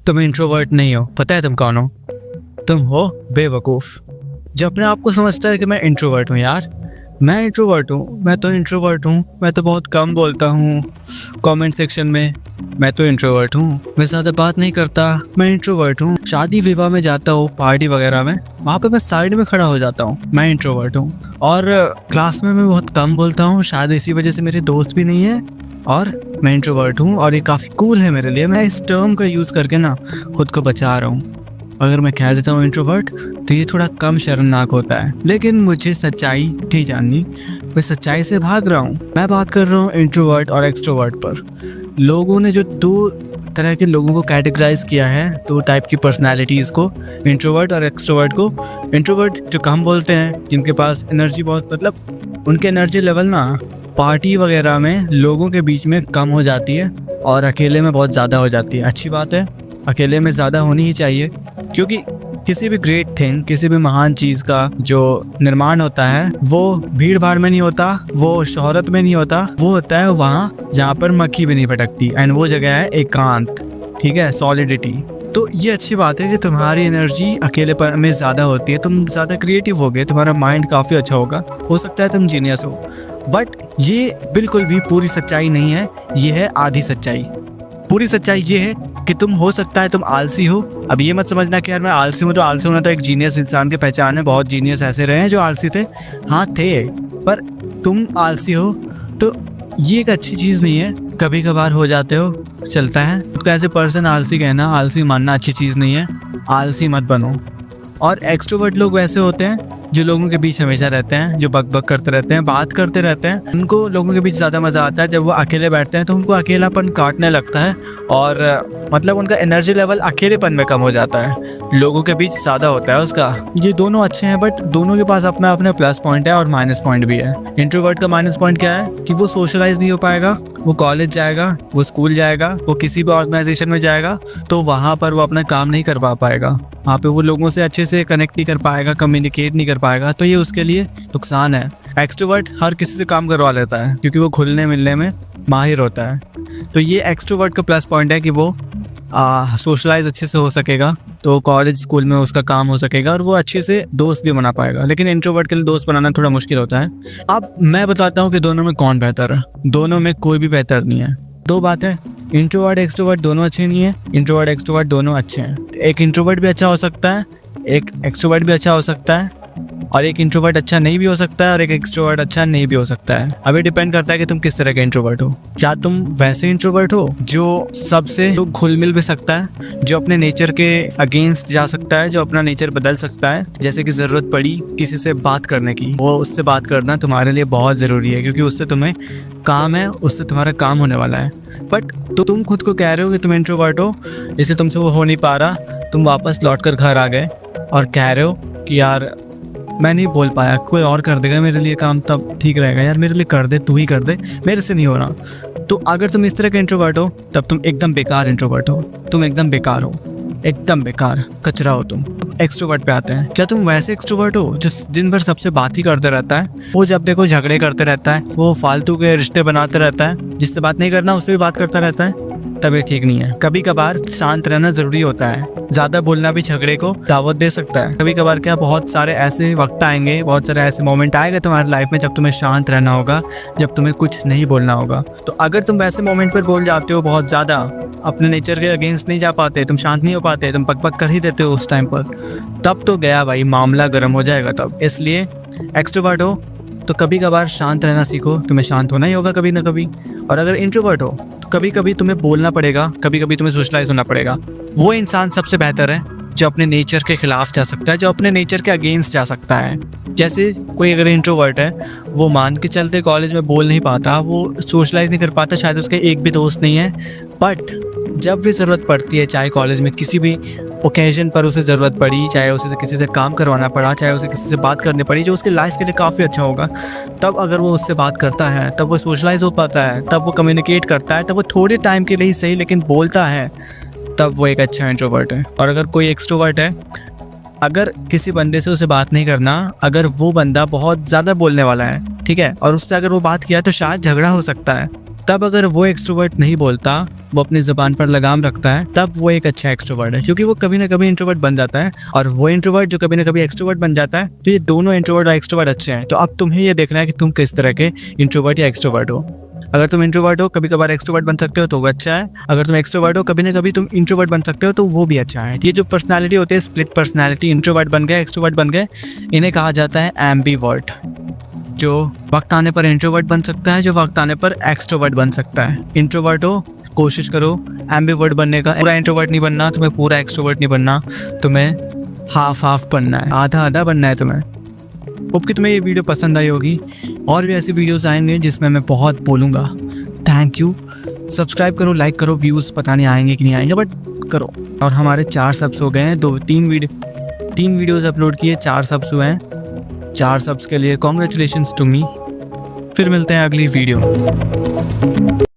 तुम इंट्रोवर्ट नहीं हो, पता है तुम कौन हो? तुम हो बेवकूफ़ जो अपने आप को समझता है कि मैं इंट्रोवर्ट हूँ। यार मैं इंट्रोवर्ट हूँ, मैं तो इंट्रोवर्ट हूँ, मैं तो बहुत कम बोलता हूँ कमेंट सेक्शन में। मैं तो इंट्रोवर्ट हूँ, मैं ज़्यादा बात नहीं करता, मैं इंट्रोवर्ट हूँ। शादी विवाह में जाता हूँ, पार्टी वगैरह में, वहाँ पे मैं साइड में खड़ा हो जाता हूँ, मैं इंट्रोवर्ट हूँ। और क्लास में मैं बहुत कम बोलता हूँ, शायद इसी वजह से मेरे दोस्त भी नहीं है, और मैं इंट्रोवर्ट हूँ और ये काफ़ी कूल है मेरे लिए। मैं इस टर्म का यूज़ करके ना खुद को बचा रहा हूँ। अगर मैं कह देता हूँ इंट्रोवर्ट तो ये थोड़ा कम शर्मनाक होता है, लेकिन मुझे सच्चाई नहीं जाननी, मैं सच्चाई से भाग रहा हूँ। मैं बात कर रहा हूँ इंट्रोवर्ट और एक्सट्रोवर्ट पर। लोगों ने जो दो तरह के लोगों को कैटेगराइज किया है, दो टाइप की पर्सनालिटीज़ को, इंट्रोवर्ट और एक्सट्रोवर्ट को। इंट्रोवर्ट जो कम बोलते हैं, जिनके पास एनर्जी बहुत, मतलब उनके एनर्जी लेवल ना पार्टी वगैरह में लोगों के बीच में कम हो जाती है और अकेले में बहुत ज़्यादा हो जाती है। अच्छी बात है, अकेले में ज़्यादा होनी ही चाहिए, क्योंकि किसी भी ग्रेट थिंग, किसी भी महान चीज़ का जो निर्माण होता है वो भीड़ भाड़ में नहीं होता, वो शोहरत में नहीं होता, वो होता है वहाँ जहाँ पर मक्खी भी नहीं भटकती, एंड वो जगह है एकांत। ठीक है, सॉलिडिटी। तो ये अच्छी बात है कि तुम्हारी एनर्जी अकेलेपन में ज़्यादा होती है, तुम ज़्यादा क्रिएटिव होगे, तुम्हारा माइंड काफ़ी अच्छा होगा, हो सकता है तुम जीनियस हो। बट ये बिल्कुल भी पूरी सच्चाई नहीं है, ये है आधी सच्चाई। पूरी सच्चाई ये है कि तुम, हो सकता है तुम आलसी हो। अब ये मत समझना कि यार मैं आलसी हूँ तो आलसी होना तो एक जीनियस इंसान की पहचान है। बहुत जीनियस ऐसे रहे हैं जो आलसी थे, हाँ थे, पर तुम आलसी हो तो ये एक अच्छी चीज़ नहीं है। कभी कभार हो जाते हो, चलता है। तो ऐसे पर्सन आलसी कहना, आलसी मानना अच्छी चीज़ नहीं है, आलसी मत बनो। और एक्सट्रोवर्ट लोग वैसे होते हैं जो लोगों के बीच हमेशा रहते हैं, जो बक बक करते रहते हैं, बात करते रहते हैं। उनको लोगों के बीच ज़्यादा मज़ा आता है। जब वो अकेले बैठते हैं तो उनको अकेलापन काटने लगता है, और मतलब उनका एनर्जी लेवल अकेलेपन में कम हो जाता है, लोगों के बीच ज़्यादा होता है उसका। ये दोनों अच्छे हैं, बट दोनों के पास अपना अपना प्लस पॉइंट है और माइनस पॉइंट भी है। इंट्रोवर्ट का माइनस पॉइंट क्या है कि वो सोशलाइज नहीं हो पाएगा। वो कॉलेज जाएगा, वो स्कूल जाएगा, वो किसी भी ऑर्गेनाइजेशन में जाएगा तो वहाँ पर वो अपना काम नहीं कर पाएगा, वहाँ पे वो लोगों से अच्छे से कनेक्ट नहीं कर पाएगा, कम्युनिकेट नहीं कर पाएगा, तो ये उसके लिए नुकसान है। एक्सट्रोवर्ट हर किसी से काम करवा लेता है क्योंकि वो घुलने मिलने में माहिर होता है। तो ये एक्सट्रोवर्ट का प्लस पॉइंट है कि वो सोशलाइज अच्छे से हो सकेगा, तो कॉलेज स्कूल में उसका काम हो सकेगा और वो अच्छे से दोस्त भी बना पाएगा। लेकिन इंट्रोवर्ट के लिए दोस्त बनाना थोड़ा मुश्किल होता है। अब मैं बताता हूँ कि दोनों में कौन बेहतर है। दोनों में कोई भी बेहतर नहीं है। दो बात है, इंट्रोवर्ट एक्सट्रोवर्ट दोनों अच्छे नहीं है, इंट्रोवर्ट एक्सट्रोवर्ट दोनों अच्छे हैं। एक इंट्रोवर्ट भी अच्छा हो सकता है, एक एक्सट्रोवर्ट भी अच्छा हो सकता है, और एक इंट्रोवर्ट अच्छा नहीं भी हो सकता है, और एक एक्सट्रोवर्ट अच्छा नहीं भी हो सकता है। अभी डिपेंड करता है कि तुम किस तरह के इंट्रोवर्ट हो। क्या तुम वैसे इंट्रोवर्ट हो जो सबसे घुल मिल भी सकता है, जो अपने नेचर के अगेंस्ट जा सकता है, जो अपना नेचर बदल सकता है, जैसे कि ज़रूरत पड़ी किसी से बात करने की, वो उससे बात करना तुम्हारे लिए बहुत ज़रूरी है, क्योंकि उससे तुम्हें काम है, उससे तुम्हारा काम होने वाला है। बट तो तुम खुद को कह रहे हो कि तुम इंट्रोवर्ट हो, इससे तुमसे वो हो नहीं पा रहा, तुम वापस लौट कर घर आ गए और कह रहे हो कि यार मैं नहीं बोल पाया, कोई और कर देगा मेरे लिए काम, तब ठीक रहेगा। यार मेरे लिए कर दे, तू ही कर दे, मेरे से नहीं हो रहा। तो अगर तुम इस तरह का इंट्रोवर्ट हो तब तुम एकदम बेकार इंट्रोवर्ट हो, तुम एकदम बेकार हो, एकदम बेकार कचरा हो तुम। एक्सट्रोवर्ट पे आते हैं। क्या तुम वैसे एक्सट्रोवर्ट हो जो दिन भर सबसे बात ही करते रहता है, वो जब देखो झगड़े करते रहता है, वो फालतू के रिश्ते बनाते रहता है, जिससे बात नहीं करना उससे भी बात करता रहता है? तब ये ठीक नहीं है। कभी कभार शांत रहना जरूरी होता है। ज़्यादा बोलना भी झगड़े को दावत दे सकता है। कभी कभार क्या, बहुत सारे ऐसे वक्त आएंगे, बहुत सारे ऐसे मोमेंट आएगा तुम्हारी लाइफ में जब तुम्हें शांत रहना होगा, जब तुम्हें कुछ नहीं बोलना होगा। तो अगर तुम वैसे मोमेंट पर बोल जाते हो, बहुत ज़्यादा अपने नेचर के अगेंस्ट नहीं जा पाते, तुम शांत नहीं हो पाते, तुम पक पक कर ही देते हो उस टाइम पर, तब तो गया भाई, मामला गर्म हो जाएगा तब। इसलिए एक्सट्रोवर्ट हो तो कभी कभार शांत रहना सीखो, तुम्हें शांत होना ही होगा कभी ना कभी। और अगर इंट्रोवर्ट हो तो कभी कभी तुम्हें बोलना पड़ेगा, कभी कभी तुम्हें सोशलाइज होना पड़ेगा। वो इंसान सबसे बेहतर है जो अपने नेचर के खिलाफ जा सकता है, जो अपने नेचर के अगेंस्ट जा सकता है। जैसे कोई अगर इंट्रोवर्ट है, वो मान के चलते कॉलेज में बोल नहीं पाता, वो सोशलाइज नहीं कर पाता, शायद उसके एक भी दोस्त नहीं है, बट जब भी ज़रूरत पड़ती है, चाहे कॉलेज में किसी भी ओकेजन पर उसे ज़रूरत पड़ी, चाहे उसे किसी से काम करवाना पड़ा, चाहे उसे किसी से बात करनी पड़ी जो उसके लाइफ के लिए काफ़ी अच्छा होगा, तब अगर वो उससे बात करता है, तब वो सोशलाइज हो पाता है, तब वो कम्युनिकेट करता है, तब वो थोड़े टाइम के लिए ही सही लेकिन बोलता है, तब वो एक अच्छा इंट्रोवर्ट है। और अगर कोई एक्सट्रोवर्ट है, अगर किसी बंदे से उसे बात नहीं करना, अगर वो बंदा बहुत ज़्यादा बोलने वाला है, ठीक है, और उससे अगर वो बात किया तो शायद झगड़ा हो सकता है, तब अगर वो एक्सट्रोवर्ट नहीं बोलता, वो अपनी ज़बान पर लगाम रखता है, तब वो एक अच्छा एक्सट्रोवर्ट है, क्योंकि वो कभी ना कभी इंट्रोवर्ट बन जाता है। और वो इंट्रोवर्ट जो कभी ना कभी एक्सट्रोवर्ट बन जाता है, तो ये दोनों इंट्रोवर्ट और एक्सट्रोवर्ट अच्छे हैं। तो अब तुम्हें ये देखना है कि तुम किस तरह के इंट्रोवर्ट या एक्सट्रोवर्ट हो। अगर तुम इंट्रोवर्ट हो, कभी कभार एक्सट्रोवर्ट बन सकते हो, तो वो अच्छा है। अगर तुम एक्सट्रोवर्ट हो, कभी ना कभी तुम इंट्रोवर्ट बन सकते हो, तो वो भी अच्छा है। ये जो पर्सनैलिटी होती है, स्प्लिट पर्सनैलिटी, इंट्रोवर्ट बन गए, एक्सट्रोवर्ट बन गए, इन्हें कहा जाता है एम्बीवर्ट। जो वक्त आने पर इंट्रोवर्ट बन सकता है, जो वक्त आने पर एक्सट्रोवर्ट बन सकता है। इंट्रोवर्ट हो, कोशिश करो एम्बीवर्ट बनने का। पूरा इंट्रोवर्ट नहीं बनना, तुम्हें पूरा एक्सट्रोवर्ट नहीं बनना, तुम्हें हाफ हाफ बनना है, आधा आधा बनना है तुम्हें। होप कि तुम्हें ये वीडियो पसंद आई होगी। और भी ऐसी वीडियोस आएंगे जिसमें मैं बहुत बोलूँगा। Thank you. सब्सक्राइब करो, लाइक करो। व्यूज़ पता नहीं आएंगे कि नहीं आएंगे, बट करो। और हमारे 4 सब्स हो गए हैं। 3 वीडियोज़ अपलोड किए, 4 सब्स हुए हैं। 4 सब्स के लिए कॉन्ग्रेचुलेशंस टू मी। फिर मिलते हैं अगली वीडियो।